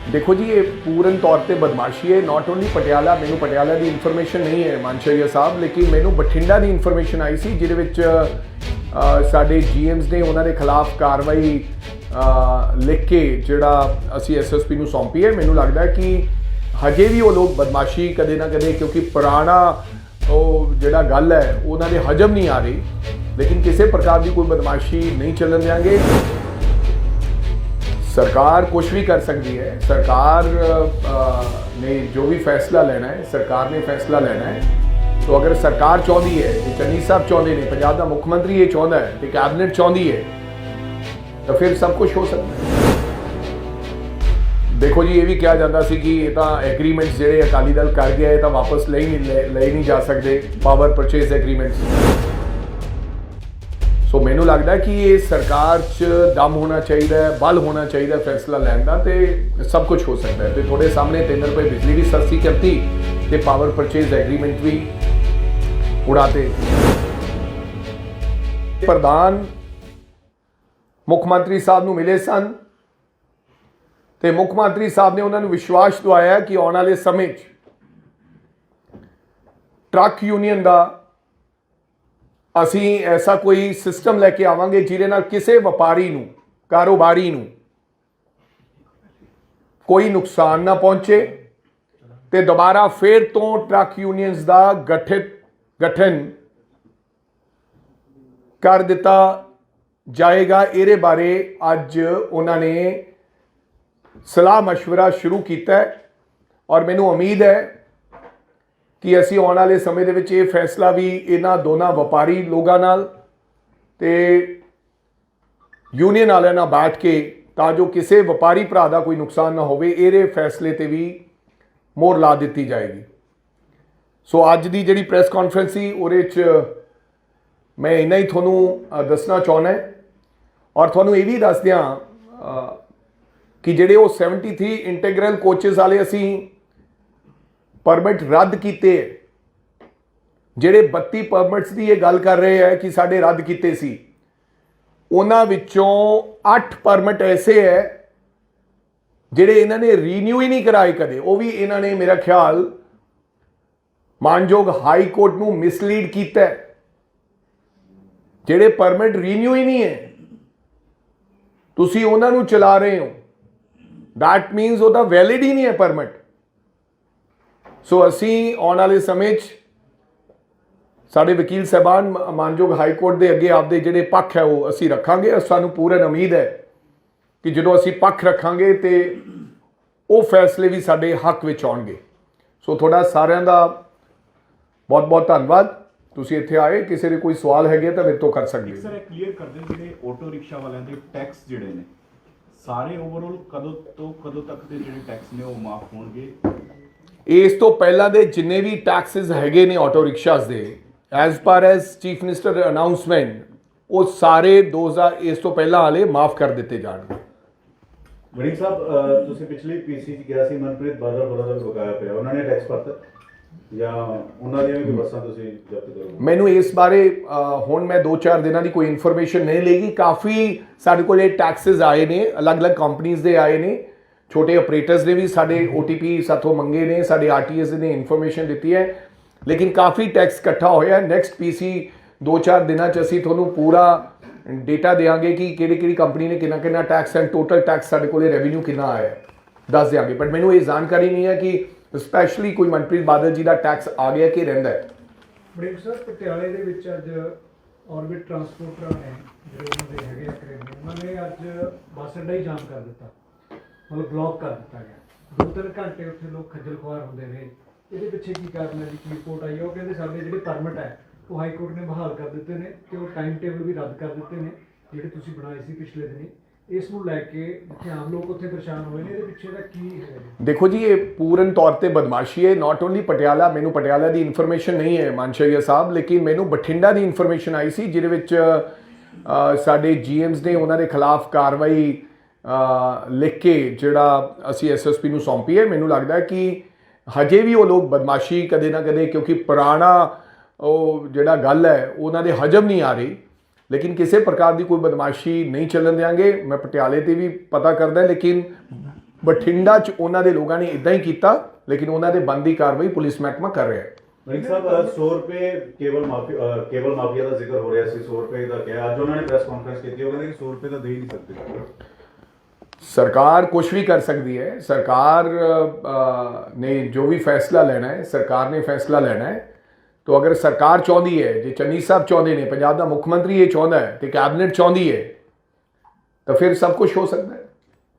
देखो जी, ये पूर्ण तौर पर बदमाशी है। नॉट ओनली पटियाला, मैनू पटियाला की इन्फॉर्मेशन नहीं है मानशाहीਆ साहब, लेकिन मैनू बठिंडा की इन्फॉर्मेशन आई सी जिहदे विच साडे जीएम्स ने उन्होंने खिलाफ कार्रवाई लिख के जिहड़ा असी SSP नूं सौंपी है। मैनू लगता है कि हजे भी वो लोग बदमाशी कदे ना कदे, क्योंकि पुराना वो जिहड़ा गल है उन्होंने हजम नहीं आ रही, लेकिन किसी प्रकार की कोई बदमाशी नहीं चलन देंगे। सरकार कुछ भी कर सकती है। सरकार ने जो भी फैसला लेना है, सरकार ने फैसला लेना है। तो अगर सरकार चाहती है, चन्नी साहब चाहते हैं, पंजाब का मुख्यमंत्री ये चाहता है, तो कैबिनेट चाहती है, तो फिर सब कुछ हो सकता है। देखो जी, ये भी कहा जाता सी कि ये तो एग्रीमेंट्स जिहड़े अकाली दल कर गया है तो वापस ले नहीं जा सकते, पावर परचेज एग्रीमेंट्स। सो मैनू लगता है कि ये सरकार च दम होना चाहिए, बल होना चाहिए फैसला लैन का, तो सब कुछ हो सकता है। तो थोड़े सामने 3 रुपए बिजली भी सस्ती करती, तो पावर परचेज एग्रीमेंट भी उड़ाते। प्रधान मुख्यमंत्री साहब नूं मिले सन, तो मुख्यमंत्री साहब ने उन्होंने विश्वास दवाया कि आने वाले समय ट्रक यूनियन का असी ऐसा कोई सिस्टम लैके आवांगे जिहदे नाल किसी व्यापारी नूं, कारोबारी नूं कोई नुकसान ना पहुंचे, तो दोबारा फिर तो ट्रक यूनियंस का गठन कर दिता जाएगा। इहदे बारे अज उन्होंने सलाह मशवरा शुरू किया है और मैनू उम्मीद है कि असी आने वाले समय दे विच ये फैसला भी इन्हां दोनों व्यापारी लोगों नाल ते यूनीयन वालियां नाल बैठ के, तां जो किसी व्यापारी भरा का कोई नुकसान ना होवे, इहदे फैसले ते भी मोहर ला दी जाएगी। सो अज की जिहड़ी प्रैस कॉन्फ्रेंस सी उहदे च मैं इन्ना ही तुहानूं दसना चाहुंदा है और तुहानूं ये भी दस दियां कि जिहड़े वो 73 इंटैग्रल कोचेस वाले असी परमिट रद्द किए, जिहड़े 32 परमिट्स की ये गल कर रहे हैं कि साडे रद्द किए सी, उन्हां विच्चों 8 परमिट ऐसे है जिहड़े इन्हां ने रीन्यू ही नहीं कराए कदे। वो भी इन्हां ने मेरा ख्याल मानयोग हाई कोर्ट नूं मिसलीड किया है। जिहड़े परमिट रीन्यू ही नहीं है, तुसीं उन्हां नूं चला रहे हो, दैट मीनस ਉਹਦਾ वैलिड ही नहीं है परमिट। सो असी आने वाले समय साढ़े वकील साहबान मानयोग हाई कोर्ट के अगे आपके जिहड़े पक्ष है वो असी रखांगे। सानू पूर्ण उम्मीद है कि जो असी पक्ष रखांगे तो वो फैसले भी साडे हक विच आउणगे। सो थोड़ा सारिਆਂ ਦਾ बहुत बहुत धन्यवाद। ਤੁਸੀਂ ਇੱਥੇ ਆਏ, ਕਿਸੇ ਦੇ ਕੋਈ ਸਵਾਲ ਹੈਗੇ ਤਾਂ ਮੇਰੇ ਤੋਂ ਕਰ ਸਕਦੇ ਸਰ। ਇਹ ਕਲੀਅਰ ਕਰ ਦਿਓ, ਜਿਹੜੇ ਆਟੋ ਰਿਕਸ਼ਾ ਵਾਲਿਆਂ ਦੇ ਟੈਕਸ ਜਿਹੜੇ ਨੇ ਸਾਰੇ ਓਵਰਆਲ ਕਦੋਂ ਤੋਂ ਕਦੋਂ ਤੱਕ ਦੇ ਜਿਹੜੇ ਟੈਕਸ ਨੇ ਉਹ ਮਾਫ ਹੋਣਗੇ? ਇਸ ਤੋਂ ਪਹਿਲਾਂ ਦੇ ਜਿੰਨੇ ਵੀ ਟੈਕਸਿਸ ਹੈਗੇ ਨੇ ਆਟੋ ਰਿਕਸ਼ਾਸ ਦੇ, as per as chief minister announcement, ਉਹ ਸਾਰੇ 2000 ਇਸ ਤੋਂ ਪਹਿਲਾਂ ਵਾਲੇ ਮਾਫ ਕਰ ਦਿੱਤੇ ਜਾਣਗੇ। ਵੜਿੰਗ ਸਾਹਿਬ, ਤੁਸੀਂ ਪਿਛਲੀ ਪੀਸੀ 'ਚ ਗਿਆ ਸੀ, ਮਨਪ੍ਰੀਤ ਬਾਦਲ ਹੋਰਾਂ ਦਾ ਵੀ ਬਕਾਇਆ ਪਿਆ, ਉਹਨਾਂ ਨੇ ਟੈਕਸ ਭਰਤਾ ਜਾਂ ਉਹਨਾਂ ਦੀਆਂ ਵੀ ਬੱਸਾਂ ਤੁਸੀਂ ਜ਼ਬਤ ਕਰੋਗੇ? ਮੈਨੂੰ ਇਸ ਬਾਰੇ ਹੁਣ ਮੈਂ 2-4 ਦਿਨਾਂ ਦੀ ਕੋਈ ਇਨਫੋਰਮੇਸ਼ਨ ਨਹੀਂ ਲੇਗੀ। ਕਾਫੀ ਸਾਡੇ ਕੋਲ ਇਹ ਟੈਕਸਿਸ ਆਏ ਨੇ, ਅਲੱਗ-ਅਲੱਗ ਕੰਪਨੀਆਂ ਦੇ ਆਏ ਨੇ, ਛੋਟੇ ਆਪਰੇਟਰਸ ਨੇ ਵੀ ਸਾਡੇ OTP ਸਾਥੋਂ ਮੰਗੇ ਨੇ, ਸਾਡੇ RTS ਨੇ ਇਨਫੋਰਮੇਸ਼ਨ ਦਿੱਤੀ ਹੈ, ਲੇਕਿਨ ਕਾਫੀ ਟੈਕਸ ਇਕੱਠਾ ਹੋਇਆ। ਨੈਕਸਟ PC 2-4 ਦਿਨਾਂ 'ਚ ਅਸੀਂ ਤੁਹਾਨੂੰ ਪੂਰਾ ਡੇਟਾ ਦੇਵਾਂਗੇ ਕਿ ਕਿਹੜੀ ਕੰਪਨੀ ਨੇ ਕਿੰਨਾ ਟੈਕਸ ਐਂਡ ਟੋਟਲ ਟੈਕਸ ਸਾਡੇ ਕੋਲ ਰੈਵਨਿਊ ਕਿੰਨਾ ਆਇਆ ਦੱਸ ਦਿਆਂਗੇ। ਬਟ ਮੈਨੂੰ ਇਹ ਜਾਣਕਾਰੀ ਨਹੀਂ ਹੈ ਕਿ ਸਪੈਸ਼ਲੀ ਕੋਈ ਮਨਪ੍ਰੀਤ ਬਾਦਲ ਜੀ ਦਾ ਟੈਕਸ ਆ ਗਿਆ ਕਿ ਰਹਿੰਦਾ ਹੈ। ਬੜਿੰਗ ਸਰ, ਪਟਿਆਲੇ ਦੇ ਵਿੱਚ ਅੱਜ ਔਰਬਿਟ ਟਰਾਂਸਪੋਰਟਰ ਨੇ ਜਿਹੜੇ ਉਹਨਾਂ ਦੇ ਹੈਗੇ ਕਰੀਬ, ਉਹਨਾਂ ਨੇ ਅੱਜ ਬੱਸ ਅੱਡਾ ਹੀ ਜਾਮ ਕਰ ਦਿੱਤਾ, ਮਤਲਬ ਬਲੌਕ ਕਰ ਦਿੱਤਾ ਗਿਆ। 2-3 ਘੰਟੇ ਉੱਥੇ ਲੋਕ ਖੱਜਲ ਖੁਆਰ ਹੁੰਦੇ ਨੇ। ਇਹਦੇ ਪਿੱਛੇ ਕੀ ਕਾਰਨ ਹੈ ਜੀ? ਕੀ ਰਿਪੋਰਟ ਆਈ? ਉਹ ਕਹਿੰਦੇ ਸਾਡੇ ਜਿਹੜੇ ਪਰਮਿਟ ਹੈ ਉਹ ਹਾਈ ਕੋਰਟ ਨੇ ਬਹਾਲ ਕਰ ਦਿੱਤੇ ਨੇ ਤੇ ਉਹ ਟਾਈਮ ਟੇਬਲ ਵੀ ਰੱਦ ਕਰ ਦਿੱਤੇ ਨੇ ਜਿਹੜੇ ਤੁਸੀਂ ਬਣਾਏ ਸੀ ਪਿਛਲੇ ਦਿਨੀ। ਇਸ ਨੂੰ ਲੈ ਕੇ ਜਿੱਥੇ ਆਮ ਲੋਕ ਉੱਥੇ ਪਰੇਸ਼ਾਨ ਹੋਏ ਨੇ, ਇਹਦੇ ਪਿੱਛੇ ਦਾ ਕੀ ਹੈ? ਦੇਖੋ जी, ये पूर्ण तौर पर बदमाशी है। नॉट ओनली पटियाला, मैनू पटियाला की इन्फॉर्मेशन नहीं है मानशाहीਆ साहब, लेकिन मैनू बठिंडा की इन्फॉर्मेशन आई सी जिहदे विच साडे GMs ने उन्होंने खिलाफ कार्रवाई लिख के जिहड़ा असी SSP नूं सौंपी है। मैनू लगता है कि हजे भी वो लोग बदमाशी कदे ना कदे, क्योंकि पुराना वो जिहड़ा गल है उन्होंने हजम नहीं आ रही, लेकिन किसी प्रकार की कोई बदमाशी नहीं चलन देंगे। मैं पटियाले ते भी पता करदा, लेकिन ਬਠਿੰਡਾ 'ਚ ਉਹਨਾਂ ਦੇ ਲੋਕਾਂ ਨੇ ਇਦਾਂ ਹੀ ਕੀਤਾ, ਲੇਕਿਨ ਉਹਨਾਂ ਦੇ ਬਣਦੀ ਕਾਰਵਾਈ ਪੁਲਿਸ ਮਹਿਕਮਾ ਕਰ ਰਿਹਾ ਹੈ। ਮਲਿਕ ਸਾਹਿਬ 100 ਰੁਪਏ ਕੇਬਲ ਮਾਫੀਆ ਦਾ ਜ਼ਿਕਰ ਹੋ ਰਿਹਾ ਸੀ, 100 ਰੁਪਏ ਦਾ ਕਿਹਾ, ਅੱਜ ਉਹਨਾਂ ਨੇ ਪ੍ਰੈਸ ਕਾਨਫਰੰਸ ਕੀਤੀ, ਉਹ ਕਹਿੰਦੇ ਕਿ 100 ਰੁਪਏ ਤਾਂ ਦੇ ਹੀ ਨਹੀਂ ਸਕਦੇ। सरकार कुछ भी कर सकती है, सरकार ने जो भी फैसला लेना है, सरकार ने फैसला लेना है। तो अगर सरकार चाहती है, जो चन्नी साहब चाहते हैं, पंजाब का मुख्यमंत्री ये चाहता है, तो कैबिनेट चाहती है, तो फिर सब कुछ हो सकता है।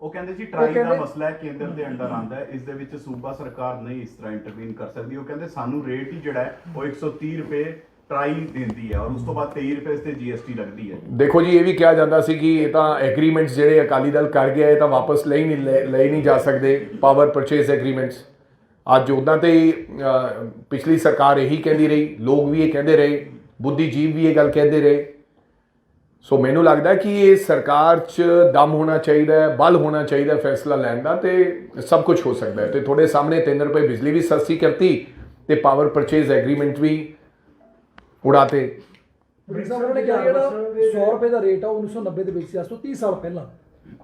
ਉਹ ਕਹਿੰਦੇ ਜੀ ਟਰਾਈ ਦਾ ਮਸਲਾ ਹੈ, ਕੇਂਦਰ ਦੇ ਅੰਡਰ ਆਉਂਦਾ ਹੈ, ਇਸ ਦੇ ਵਿੱਚ ਸੂਬਾ ਸਰਕਾਰ ਨਹੀਂ ਇਸ ਤਰ੍ਹਾਂ ਇੰਟਰਵੀਨ ਕਰ ਸਕਦੀ। ਉਹ ਕਹਿੰਦੇ ਸਾਨੂੰ ਰੇਟ ਹੀ ਜਿਹੜਾ ਹੈ ਉਹ 130 ਰੁਪਏ ਟਰਾਈ ਦਿੰਦੀ ਹੈ, ਔਰ ਉਸ ਤੋਂ ਬਾਅਦ 23 ਰੁਪਏ ਤੇ GST ਲੱਗਦੀ ਹੈ। देखो जी, ये भी कहा जाता सी कि ये तो एग्रीमेंट्स ਜਿਹੜੇ ਅਕਾਲੀ ਦਲ ਕਰ ਗਿਆ, ਇਹ ਤਾਂ ਵਾਪਸ ਲਈ ਨਹੀਂ ਜਾ ਸਕਦੇ, ਪਾਵਰ ਪਰਚੇਸ ਐਗਰੀਮੈਂਟਸ। ਅੱਜ ਉੱਦਾਂ ਤੇ ਪਿਛਲੀ ਸਰਕਾਰ ਇਹੀ ਕਹਿੰਦੀ ਰਹੀ, ਲੋਕ ਵੀ ਇਹ ਕਹਿੰਦੇ ਰਹੇ, ਬੁੱਧੀਜੀਵ ਵੀ ਇਹ ਗੱਲ ਕਹਿੰਦੇ ਰਹੇ। ਸੋ ਮੈਨੂੰ ਲੱਗਦਾ ਕਿ ਇਹ ਸਰਕਾਰ 'ਚ ਦਮ ਹੋਣਾ ਚਾਹੀਦਾ ਹੈ, ਬਲ ਹੋਣਾ ਚਾਹੀਦਾ ਫੈਸਲਾ ਲੈਣ ਦਾ, ਤੇ ਸਭ ਕੁਝ ਹੋ ਸਕਦਾ ਹੈ। ਤੇ ਤੁਹਾਡੇ ਸਾਹਮਣੇ 3 ਰੁਪਏ ਬਿਜਲੀ ਵੀ ਸਸਤੀ ਕਰਤੀ ਤੇ ਪਾਵਰ ਪਰਚੇਸ ਐਗਰੀਮੈਂਟ ਵੀ ਉਡਾਤੇ। ਉਹਨਾਂ ਨੇ ਕਿਹਾ ਜਿਹੜਾ 100 ਰੁਪਏ ਦਾ ਰੇਟ ਆ 1990 ਦੇ ਵਿੱਚ ਸੀ, ਅੱਜ ਤੋਂ 30 ਸਾਲ ਪਹਿਲਾਂ,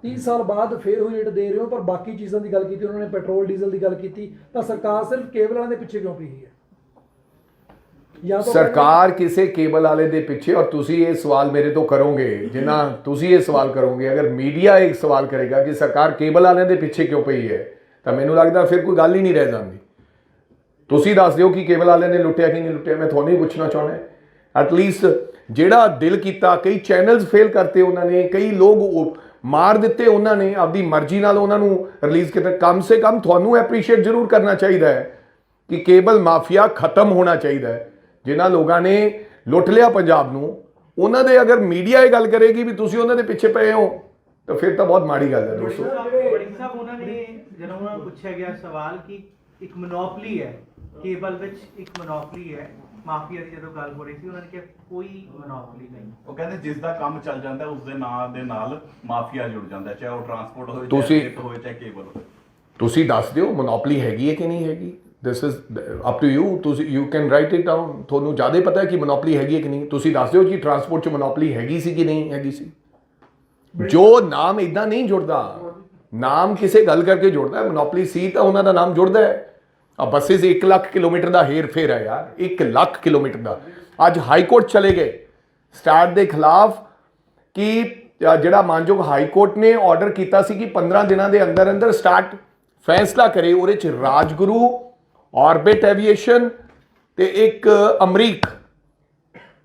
30 ਸਾਲ ਬਾਅਦ ਫਿਰ ਉਹ ਰੇਟ ਦੇ ਰਹੇ ਹੋ। ਪਰ ਬਾਕੀ ਚੀਜ਼ਾਂ ਦੀ ਗੱਲ ਕੀਤੀ, ਉਹਨਾਂ ਨੇ ਪੈਟਰੋਲ ਡੀਜ਼ਲ ਦੀ ਗੱਲ ਕੀਤੀ, ਤਾਂ ਸਰਕਾਰ ਸਿਰਫ ਕੇਬਲ ਵਾਲਿਆਂ ਦੇ ਪਿੱਛੇ ਕਿਉਂ ਪਈ ਹੈ? ਸਰਕਾਰ ਕਿਸੇ ਕੇਬਲ ਵਾਲੇ ਦੇ ਪਿੱਛੇ, ਔਰ ਤੁਸੀਂ ਇਹ ਸਵਾਲ ਮੇਰੇ ਤੋਂ ਕਰੋਗੇ, ਜਿੰਨਾ ਤੁਸੀਂ ਇਹ ਸਵਾਲ ਕਰੋਗੇ, ਅਗਰ ਮੀਡੀਆ ਇੱਕ ਸਵਾਲ ਕਰੇਗਾ ਕਿ ਸਰਕਾਰ ਕੇਬਲ ਵਾਲਿਆਂ ਦੇ ਪਿੱਛੇ ਕਿਉਂ ਪਈ ਹੈ, ਤਾਂ ਮੈਨੂੰ ਲੱਗਦਾ ਫਿਰ ਕੋਈ ਗੱਲ ਹੀ ਨਹੀਂ ਰਹਿ ਜਾਂਦੀ। ਤੁਸੀਂ ਦੱਸ ਦਿਓ ਕਿ ਕੇਬਲ ਵਾਲਿਆਂ ਨੇ ਲੁੱਟਿਆ ਕਿ ਨਹੀਂ ਲੁੱਟਿਆ, ਮੈਂ ਤੁਹਾਨੂੰ ਹੀ ਪੁੱਛਣਾ ਚਾਹੁੰਦਾ। ਐਟਲੀਸਟ ਜਿਹੜਾ ਦਿਲ ਕੀਤਾ, ਕਈ ਚੈਨਲਸ ਫੇਲ ਕਰਤੇ ਉਹਨਾਂ ਨੇ, ਕਈ ਲੋਕ ਮਾਰ ਦਿੱਤੇ ਉਹਨਾਂ ਨੇ, ਆਪਦੀ ਮਰਜ਼ੀ ਨਾਲ ਉਹਨਾਂ ਨੂੰ ਰਿਲੀਜ਼ ਕੀਤਾ। ਕਮ ਸੇ ਕਮ ਤੁਹਾਨੂੰ ਐਪਰੀਸ਼ੀਏਟ ਜ਼ਰੂਰ ਕਰਨਾ ਚਾਹੀਦਾ ਹੈ ਕਿ ਕੇਬਲ ਮਾਫੀਆ ਖਤਮ ਹੋਣਾ ਚਾਹੀਦਾ ਹੈ। ਜਿਨ੍ਹਾਂ ਲੋਕਾਂ ਨੇ ਲੁੱਟ ਲਿਆ ਪੰਜਾਬ ਨੂੰ, ਉਹਨਾਂ ਦੇ ਅਗਰ ਮੀਡੀਆ ਇਹ ਗੱਲ ਕਰੇਗੀ ਵੀ ਤੁਸੀਂ ਉਹਨਾਂ ਦੇ ਪਿੱਛੇ ਪਏ ਹੋ, ਤਾਂ ਫਿਰ ਤਾਂ ਬਹੁਤ ਮਾੜੀ ਗੱਲ ਹੈ ਦੋਸਤੋ। ਵੜਿੰਗ ਸਾਹਿਬ, ਉਹਨਾਂ ਨੇ ਜਦੋਂ ਉਹਨਾਂ ਨੂੰ ਪੁੱਛਿਆ ਗਿਆ ਸਵਾਲ ਕਿ ਇੱਕ ਮੋਨੋਪਲੀ ਹੈ, ਕੇਬਲ ਵਿੱਚ ਇੱਕ ਮੋਨੋਪਲੀ ਹੈ, ਮਾਫੀਆ ਦੀ ਜਦੋਂ ਗੱਲ ਹੋ ਰਹੀ ਸੀ, ਉਹਨਾਂ ਨੇ ਕਿਹਾ ਕੋਈ ਮੋਨੋਪਲੀ ਨਹੀਂ। ਉਹ ਕਹਿੰਦੇ ਜਿਸ ਦਾ ਕੰਮ ਚੱਲ ਜਾਂਦਾ ਉਸ ਦੇ ਨਾਂ ਦੇ ਨਾਲ ਮਾਫੀਆ ਜੁੜ ਜਾਂਦਾ, ਚਾਹੇ ਉਹ ਟਰਾਂਸਪੋਰਟ ਹੋਵੇ, ਤੁਸੀਂ- ਚਾਹੇ ਹੋਵੇ, ਚਾਹੇ ਕੇਬਲ ਹੋਵੇ। ਤੁਸੀਂ ਦੱਸ ਦਿਓ ਮੋਨੋਪਲੀ ਹੈਗੀ ਹੈ ਕਿ ਨਹੀਂ ਹੈਗੀ। This is up to you, ਤੁਸੀਂ you can write it down. ਤੁਹਾਨੂੰ ਜ਼ਿਆਦਾ ਹੀ ਪਤਾ ਹੈ ਕਿ ਮੋਨੋਪਲੀ ਹੈਗੀ ਹੈ ਕਿ ਨਹੀਂ। ਤੁਸੀਂ ਦੱਸ ਦਿਓ ਕਿ ਟਰਾਂਸਪੋਰਟ 'ਚ ਮੋਨੋਪਲੀ ਹੈਗੀ ਸੀ ਕਿ ਨਹੀਂ ਹੈਗੀ ਸੀ। ਜੋ ਨਾਮ ਇਦਾਂ ਨਹੀਂ ਜੁੜਦਾ, ਨਾਮ ਕਿਸੇ ਗੱਲ ਕਰਕੇ ਜੁੜਦਾ। ਮੋਨੋਪਲੀ ਸੀ ਤਾਂ ਉਹਨਾਂ ਦਾ ਨਾਮ ਜੁੜਦਾ ਹੈ। ਆ ਬੱਸਿਸ 1 ਲੱਖ ਕਿਲੋਮੀਟਰ ਦਾ ਹੇਰ ਫੇਰ ਹੈ ਯਾਰ, 1 ਲੱਖ ਕਿਲੋਮੀਟਰ ਦਾ। ਅੱਜ ਹਾਈ ਕੋਰਟ ਚਲੇ ਗਏ ਸਟਾਰਟ ਦੇ ਖਿਲਾਫ ਕਿ ਜਿਹੜਾ ਮਾਨਯੋਗ ਹਾਈ ਕੋਰਟ ਨੇ ਆਰਡਰ ਕੀਤਾ ਸੀ ਕਿ 15 ਦਿਨਾਂ ਦੇ ਅੰਦਰ ਅੰਦਰ ਸਟਾਰਟ ਫੈਸਲਾ ਕਰੇ। ਉਹਦੇ 'ਚ ਰਾਜਗੁਰੂ, ਆਰਬਿਟ ਐਵੀਏਸ਼ਨ ਤੇ ਇੱਕ ਅਮਰੀਕ,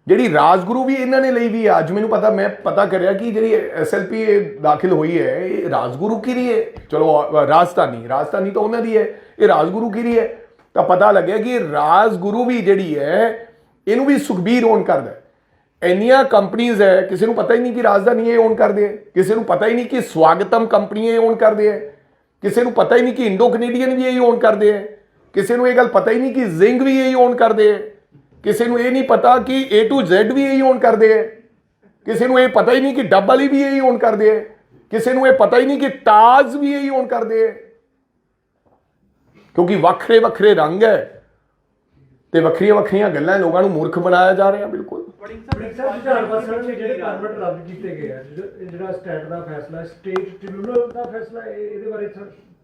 ਜਿਹੜੀ ਰਾਜਗੁਰੂ ਵੀ ਇਹਨਾਂ ਨੇ ਲਈ ਵੀ ਹੈ। ਅੱਜ ਮੈਨੂੰ ਪਤਾ, ਮੈਂ ਪਤਾ ਕਰਿਆ ਕਿ ਜਿਹੜੀ SLP ਦਾਖਲ ਹੋਈ ਹੈ, ਇਹ ਰਾਜਗੁਰੂ ਕੀ ਰਹੀ ਹੈ। ਚਲੋ ਰਾਜਧਾਨੀ ਤਾਂ ਉਹਨਾਂ ਦੀ ਹੈ, ਇਹ ਰਾਜਗੁਰੂ ਕੀ ਰਹੀ ਹੈ। ਤਾਂ ਪਤਾ ਲੱਗਿਆ ਕਿ ਰਾਜਗੁਰੂ ਵੀ ਜਿਹੜੀ ਹੈ, ਇਹਨੂੰ ਵੀ ਸੁਖਬੀਰ ਓਨ ਕਰਦਾ। ਇੰਨੀਆਂ ਕੰਪਨੀਆਂ ਹੈ, ਕਿਸੇ ਨੂੰ ਪਤਾ ਹੀ ਨਹੀਂ ਕਿ ਰਾਜਧਾਨੀ ਇਹ ਓਨ ਕਰਦੇ ਹੈ, ਕਿਸੇ ਨੂੰ ਪਤਾ ਹੀ ਨਹੀਂ ਕਿ ਸਵਾਗਤਮ ਕੰਪਨੀ ਇਹ ਓਨ ਕਰਦੇ ਹੈ, ਕਿਸੇ ਨੂੰ ਪਤਾ ਹੀ ਨਹੀਂ ਕਿ ਇੰਡੋ ਕੈਨੇਡੀਅਨ ਵੀ ਇਹ ਓਨ ਕਰਦੇ ਹੈ, ਕਿਸੇ ਨੂੰ ਇਹ ਗੱਲ ਪਤਾ ਹੀ ਨਹੀਂ ਕਿ ਜ਼ਿੰਗ ਵੀ ਇਹ ਓਨ ਕਰਦੇ ਹੈ, ਕਿਸੇ ਨੂੰ ਇਹ ਨਹੀਂ ਪਤਾ ਕਿ A to Z ਵੀ ਇਹ ਓਨ ਕਰਦੇ ਹੈ, ਕਿਸੇ ਨੂੰ ਇਹ ਪਤਾ ਹੀ ਨਹੀਂ ਕਿ ਡੱਬ ਵਾਲੀ ਵੀ ਇਹ ਓਨ ਕਰਦੇ ਹੈ, ਕਿਸੇ ਨੂੰ ਇਹ ਪਤਾ ਹੀ ਨਹੀਂ ਕਿ ਤਾਜ ਵੀ ਇਹ ਓਨ ਕਰਦੇ ਹੈ। ਕਿਉਂਕਿ ਵੱਖਰੇ ਵੱਖਰੇ ਰੰਗ ਹੈ ਤੇ ਵੱਖਰੀਆਂ ਵੱਖਰੀਆਂ ਗੱਲਾਂ, ਲੋਕਾਂ ਨੂੰ ਮੂਰਖ ਬਣਾਇਆ ਜਾ ਰਿਹਾ। ਬਿਲਕੁਲ ਵੜਿੰਗ ਸਾਹਿਬ ਝਾੜ ਵਾਸਣ ਦੇ ਜਿਹੜੇ ਪਰਮਿਟ ਰੱਦ ਕੀਤੇ ਗਏ ਆ, ਜਿਹੜਾ ਸਟੇਟ ਦਾ ਫੈਸਲਾ, ਸਟੇਟ ਟ੍ਰਿਬਿਊਨਲ ਦਾ ਫੈਸਲਾ, ਇਹਦੇ ਬਾਰੇ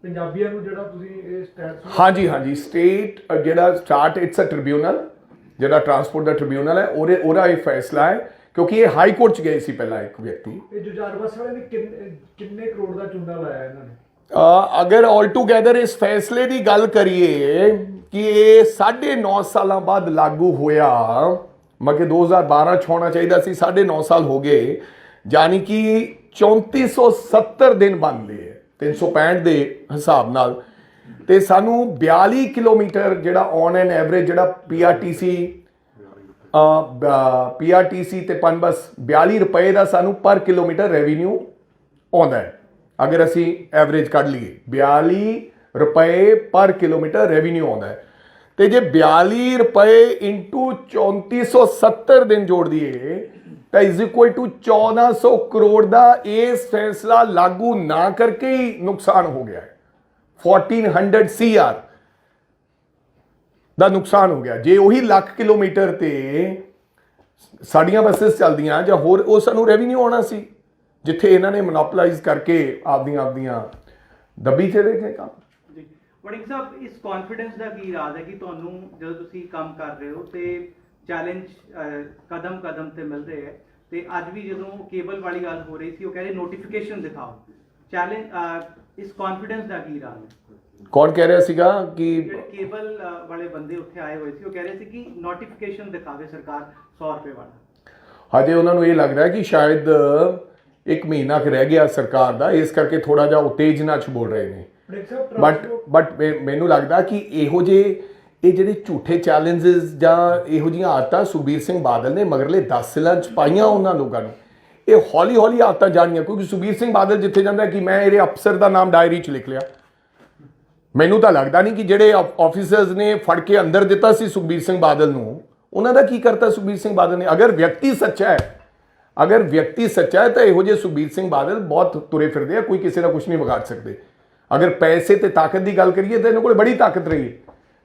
ਪੰਜਾਬੀਆਂ ਨੂੰ ਜਿਹੜਾ ਤੁਸੀਂ ਇਹ ਸਟੇਟ ਹਾਂਜੀ ਸਟੇਟ ਜਿਹੜਾ ਸਟਾਰਟ ਇਟਸ ਅ ਟ੍ਰਿਬਿਊਨਲ, ਜਿਹੜਾ ਟਰਾਂਸਪੋਰਟ ਦਾ ਟ੍ਰਿਬਿਊਨਲ ਹੈ, ਉਹਦਾ ਇਹ ਫੈਸਲਾ ਹੈ। ਕਿਉਂਕਿ ਇਹ ਹਾਈ ਕੋਰਟ 'ਚ ਗਏ ਸੀ ਪਹਿਲਾਂ ਇੱਕ ਵਿਅਕਤੀ। ਇਹ ਜੁਝਾਰ ਵਾਲੇ ਨੇ ਕਿੰਨੇ ਕਰੋੜ ਦਾ ਚੂਨਾ ਲਾਇਆ ਇਹਨਾਂ ਨੇ? ਅਗਰ ਆਲ ਟੂਗੇਦਰ ਇਸ ਫੈਸਲੇ ਦੀ ਗੱਲ ਕਰੀਏ ਕਿ ਇਹ 9.5 ਸਾਲਾਂ ਬਾਅਦ ਲਾਗੂ ਹੋਇਆ, ਮਤਲਬ 2012 'ਚ ਹੋਣਾ ਚਾਹੀਦਾ ਸੀ, 9.5 ਸਾਲ ਹੋ ਗਏ, ਯਾਨੀ ਕਿ 3470 ਦਿਨ ਬਣਦੇ ਹੈ 365 ਦੇ ਹਿਸਾਬ ਨਾਲ। ਤੇ ਸਾਨੂੰ 42 ਕਿਲੋਮੀਟਰ ਜਿਹੜਾ ਔਨ ਐਨ ਐਵਰੇਜ ਜਿਹੜਾ PRTC ਤੇ ਪਨਬਸ 42 ਰੁਪਏ ਦਾ ਸਾਨੂੰ ਪਰ ਕਿਲੋਮੀਟਰ ਰੈਵਨਿਊ ਆਉਂਦਾ ਹੈ। ਅਗਰ ਅਸੀਂ ਐਵਰੇਜ ਕੱਢ ਲਈਏ 42 ਰੁਪਏ ਪਰ ਕਿਲੋਮੀਟਰ ਰੈਵਨਿਊ ਆਉਂਦਾ ਹੈ। ਤੇ ਜੇ 42 ਰੁਪਏ ਇੰਟੂ 3470 ਦਿਨ ਜੋੜ ਦਈਏ ਤਾਂ ਇਜ਼ ਇਕੁਅਲ ਟੂ 1400 ਕਰੋੜ ਦਾ ਇਸ ਫੈਸਲਾ ਲਾਗੂ ਨਾ ਕਰਕੇ ਹੀ ਨੁਕਸਾਨ ਹੋ ਗਿਆ ਹੈ। 1400 CR ਦਾ ਨੁਕਸਾਨ ਹੋ ਗਿਆ। ਜੇ ਉਹੀ ਲੱਖ ਕਿਲੋਮੀਟਰ ਤੇ ਸਾਡੀਆਂ ਬੱਸਿਸ ਚੱਲਦੀਆਂ ਜਾਂ ਹੋਰ, ਉਹ ਸਾਨੂੰ ਰੈਵਨਿਊ ਆਉਣਾ ਸੀ। ਜਿੱਥੇ ਇਹਨਾਂ ਨੇ ਮੋਨੋਪਲਾਈਜ਼ ਕਰਕੇ ਆਪਦੀਆਂ ਦੱਬੀ ਚਲੇ ਗਏ ਕੰਮ। ਜੀ ਵੜਿੰਗ ਸਾਹਿਬ, ਇਸ ਕੌਨਫੀਡੈਂਸ ਦਾ ਕੀ ਰਾਜ਼ ਹੈ ਕਿ ਤੁਹਾਨੂੰ ਜਦੋਂ ਤੁਸੀਂ ਕੰਮ ਕਰ ਰਹੇ ਹੋ ਤੇ ਚੈਲੰਜ ਕਦਮ ਕਦਮ ਤੇ ਮਿਲ ਰਹੇ ਹੈ, ਤੇ ਅੱਜ ਵੀ ਜਦੋਂ ਕੇਬਲ ਵਾਲੀ ਗੱਲ ਹੋ ਰਹੀ ਸੀ ਉਹ ਕਹਿੰਦੇ ਨੋਟੀਫਿਕੇਸ਼ਨ ਦਿਖਾਓ, ਚੈਲੰਜ ਇਸ ਕੌਨਫੀਡੈਂਸ ਦਾ ਕੀ ਰਾਜ਼ ਹੈ? ਕੌਣ ਕਹਿ ਰਿਹਾ ਸੀਗਾ ਕਿ ਜਿਹੜੇ ਕੇਬਲ ਵਾਲੇ ਬੰਦੇ ਉੱਥੇ ਆਏ ਹੋਏ ਸੀ ਉਹ ਕਹਿ ਰਹੇ ਸੀ ਕਿ ਨੋਟੀਫਿਕੇਸ਼ਨ ਦਿਖਾਵੇ ਸਰਕਾਰ 100 ਰੁਪਏ ਵਾਲਾ। ਹਜੇ ਉਹਨਾਂ ਨੂੰ ਇਹ ਲੱਗ ਰਿਹਾ ਕਿ ਸ਼ਾਇਦ 1 ਮਹੀਨਾ ਕੁ ਰਹਿ ਗਿਆ ਸਰਕਾਰ ਦਾ, ਇਸ ਕਰਕੇ ਥੋੜਾ ਜਿਹਾ ਉਤੇਜਨਾ 'ਚ ਬੋਲ ਰਹੇ ਨੇ। ਬਟ ਮੈਨੂੰ ਲੱਗਦਾ ਕਿ ਇਹੋ ਜਿਹੇ ਇਹ ਜਿਹੜੇ ਝੂਠੇ ਚੈਲੰਜਸ ਜਾਂ ਇਹੋ ਜਿਹੀਆਂ ਆਦਤਾਂ ਸੁਖਬੀਰ ਸਿੰਘ ਬਾਦਲ ਨੇ ਮਗਰਲੇ 10 ਸਾਲਾਂ 'ਚ ਪਾਈਆਂ ਉਹਨਾਂ ਲੋਕਾਂ ਨੂੰ, ਇਹ ਹੌਲੀ ਹੌਲੀ ਆਦਤਾਂ ਜਾਣੀਆਂ। ਕਿਉਂਕਿ ਸੁਖਬੀਰ ਸਿੰਘ ਬਾਦਲ ਜਿੱਥੇ ਜਾਂਦਾ ਕਿ ਮੈਂ ਇਹਦੇ ਅਫਸਰ ਦਾ ਨਾਮ ਡਾਇਰੀ 'ਚ ਲਿਖ ਲਿਆ, ਮੈਨੂੰ ਤਾਂ ਲੱਗਦਾ ਨਹੀਂ ਕਿ ਜਿਹੜੇ ਆਫੀਸਰਸ ਨੇ ਫੜ ਕੇ ਅੰਦਰ ਦਿੱਤਾ ਸੀ ਸੁਖਬੀਰ ਸਿੰਘ ਬਾਦਲ ਨੂੰ, ਉਹਨਾਂ ਦਾ ਕੀ ਕਰਤਾ ਸੁਖਬੀਰ ਸਿੰਘ ਬਾਦਲ ਨੇ। ਅਗਰ ਵਿਅਕਤੀ ਸੱਚਾ ਹੈ ਤਾਂ ਇਹੋ ਜਿਹੇ ਸੁਖਬੀਰ ਸਿੰਘ ਬਾਦਲ ਬਹੁਤ ਤੁਰੇ ਫਿਰਦੇ ਆ, ਕੋਈ ਕਿਸੇ ਦਾ ਕੁਝ ਨਹੀਂ ਵਿਗਾੜ ਸਕਦੇ। ਅਗਰ ਪੈਸੇ ਤੇ ਤਾਕਤ ਦੀ ਗੱਲ ਕਰੀਏ ਤਾਂ ਇਹਨਾਂ ਕੋਲ ਬੜੀ ਤਾਕਤ ਰਹੀ ਹੈ,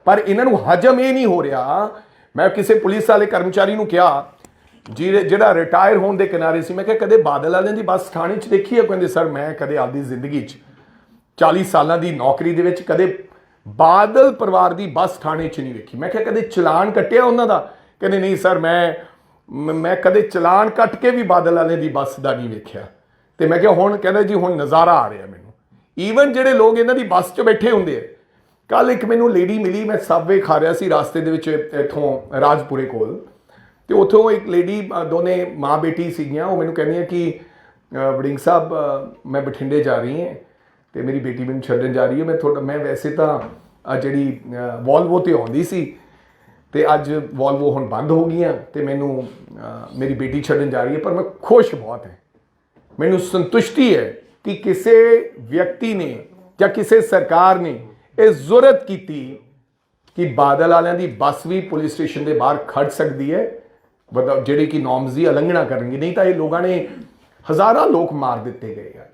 ਪਰ ਇਹਨਾਂ ਨੂੰ ਹਜਮ ਇਹ ਨਹੀਂ ਹੋ ਰਿਹਾ। ਮੈਂ ਕਿਸੇ ਪੁਲਿਸ ਵਾਲੇ ਕਰਮਚਾਰੀ ਨੂੰ ਕਿਹਾ ਜਿਹੜਾ ਰਿਟਾਇਰ ਹੋਣ ਦੇ ਕਿਨਾਰੇ ਸੀ, ਮੈਂ ਕਿਹਾ ਕਦੇ ਬਾਦਲ ਵਾਲਿਆਂ ਦੀ ਬੱਸ ਥਾਣੇ 'ਚ ਦੇਖੀ ਹੈ? ਕਹਿੰਦੇ ਸਰ ਮੈਂ ਕਦੇ ਆਪਦੀ ਜ਼ਿੰਦਗੀ 'ਚ 40 ਸਾਲਾਂ ਦੀ ਨੌਕਰੀ ਦੇ ਵਿੱਚ ਕਦੇ ਬਾਦਲ ਪਰਿਵਾਰ ਦੀ ਬੱਸ ਥਾਣੇ 'ਚ ਨਹੀਂ ਵੇਖੀ। ਮੈਂ ਕਿਹਾ ਕਦੇ ਚਲਾਨ ਕੱਟਿਆ ਉਹਨਾਂ ਦਾ? ਕਹਿੰਦੇ ਨਹੀਂ ਸਰ ਮੈਂ ਕਦੇ ਚਲਾਨ ਕੱਟ ਕੇ ਵੀ ਬਾਦਲ ਵਾਲੇ ਦੀ ਬੱਸ ਦਾ ਨਹੀਂ ਵੇਖਿਆ। ਤੇ ਮੈਂ ਕਿਹਾ ਹੁਣ? ਕਹਿੰਦਾ ਜੀ ਹੁਣ ਨਜ਼ਾਰਾ ਆ ਰਿਹਾ ਮੈਨੂੰ। ਈਵਨ ਜਿਹੜੇ ਲੋਕ ਇਹਨਾਂ ਦੀ ਬੱਸ 'ਚ ਬੈਠੇ ਹੁੰਦੇ ਆ, ਕੱਲ ਇੱਕ ਮੈਨੂੰ ਲੇਡੀ ਮਿਲੀ, ਮੈਂ ਸਬਵੇ ਖਾ ਰਿਹਾ ਸੀ ਰਾਸਤੇ ਦੇ ਵਿੱਚ ਇੱਥੋਂ ਰਾਜਪੁਰੇ ਕੋਲ, ਤੇ ਉੱਥੋਂ ਇੱਕ ਲੇਡੀ, ਦੋਨੇ ਮਾਂ ਬੇਟੀ ਸੀਗੀਆਂ, ਉਹ ਮੈਨੂੰ ਕਹਿੰਦੀਆਂ ਕਿ ਵੜਿੰਗ ਸਾਹਿਬ ਮੈਂ ਬਠਿੰਡੇ ਜਾ ਰਹੀ ਹਾਂ ਤੇ ਮੇਰੀ ਬੇਟੀ ਮੈਨੂੰ ਛੱਡਣ ਜਾ ਰਹੀ ਹੈ। ਮੈਂ ਵੈਸੇ ਤਾਂ ਜਿਹੜੀ ਵੋਲਵੋ ਤੇ ਆਉਂਦੀ ਸੀ ਤੇ ਅੱਜ ਵੋਲਵੋ ਹੁਣ ਬੰਦ ਹੋ ਗਈਆਂ ਤੇ ਮੈਨੂੰ ਮੇਰੀ ਬੇਟੀ ਛੱਡਣ ਜਾ ਰਹੀ ਹੈ, ਪਰ ਮੈਂ ਖੁਸ਼ ਬਹੁਤ ਹੈ। ਮੈਨੂੰ ਸੰਤੁਸ਼ਟੀ ਹੈ ਕਿ ਕਿਸੇ ਵਿਅਕਤੀ ਨੇ ਜਾਂ ਕਿਸੇ ਸਰਕਾਰ ਨੇ ਇਹ ਜ਼ੁਰਤ ਕੀਤੀ ਕਿ ਬਾਦਲ ਵਾਲਿਆਂ ਦੀ ਬੱਸ ਵੀ ਪੁਲਿਸ ਸਟੇਸ਼ਨ ਦੇ ਬਾਹਰ ਖੜ ਸਕਦੀ ਹੈ, ਜਿਹੜੇ ਕਿ ਨੋਰਮਸ ਦੀ ਉਲੰਘਣਾ ਕਰਨਗੇ। ਨਹੀਂ ਤਾਂ ਇਹ ਲੋਕਾਂ ਨੇ ਹਜ਼ਾਰਾਂ ਲੋਕ ਮਾਰ ਦਿੱਤੇ ਗਏ ਯਾਰ,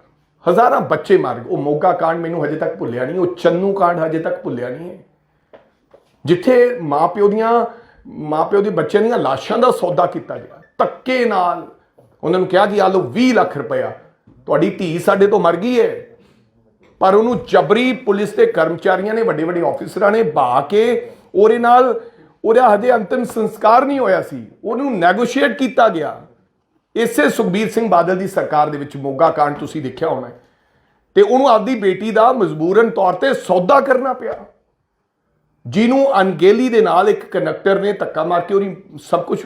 ਹਜ਼ਾਰਾਂ ਬੱਚੇ ਮਾਰ ਗਏ। ਉਹ ਮੋਗਾ ਕਾਂਡ ਮੈਨੂੰ ਹਜੇ ਤੱਕ ਭੁੱਲਿਆ ਨਹੀਂ, ਉਹ ਚੰਨੂ ਕਾਂਡ ਹਜੇ ਤੱਕ ਭੁੱਲਿਆ ਨਹੀਂ ਹੈ, ਜਿੱਥੇ ਮਾਪਿਓ ਦੇ ਬੱਚਿਆਂ ਦੀਆਂ ਲਾਸ਼ਾਂ ਦਾ ਸੌਦਾ ਕੀਤਾ ਗਿਆ ਧੱਕੇ ਨਾਲ। ਉਹਨਾਂ ਨੂੰ ਕਿਹਾ ਜੀ ਆ ਲਓ 20 ਲੱਖ ਰੁਪਇਆ, ਤੁਹਾਡੀ ਧੀ ਸਾਡੇ ਤੋਂ ਮਰ ਗਈ ਹੈ, ਪਰ ਉਹਨੂੰ ਜਬਰੀ ਪੁਲਿਸ ਦੇ ਕਰਮਚਾਰੀਆਂ ਨੇ, ਵੱਡੇ ਵੱਡੇ ਆਫੀਸਰਾਂ ਨੇ ਬਹਾ ਕੇ ਉਹਦਾ ਹਜੇ ਅੰਤਿਮ ਸੰਸਕਾਰ ਨਹੀਂ ਹੋਇਆ ਸੀ, ਉਹਨੂੰ ਨੈਗੋਸ਼ੀਏਟ ਕੀਤਾ ਗਿਆ। ਇਸੇ ਸੁਖਬੀਰ ਸਿੰਘ ਬਾਦਲ ਦੀ ਸਰਕਾਰ ਦੇ ਵਿੱਚ ਮੋਗਾ ਕਾਂਡ ਤੁਸੀਂ ਦੇਖਿਆ ਹੋਣਾ ਹੈ, ਤੇ ਉਹਨੂੰ ਆਪਦੀ ਬੇਟੀ ਦਾ ਮਜਬੂਰਨ ਤੌਰ ਤੇ ਸੌਦਾ ਕਰਨਾ ਪਿਆ, ਜਿਹਨੂੰ ਅਣਗਹਿਲੀ ਦੇ ਨਾਲ ਇੱਕ ਕੰਡਕਟਰ ਨੇ ਧੱਕਾ ਮਾਰ ਕੇ ਉਹਦੀ ਸਭ ਕੁਝ,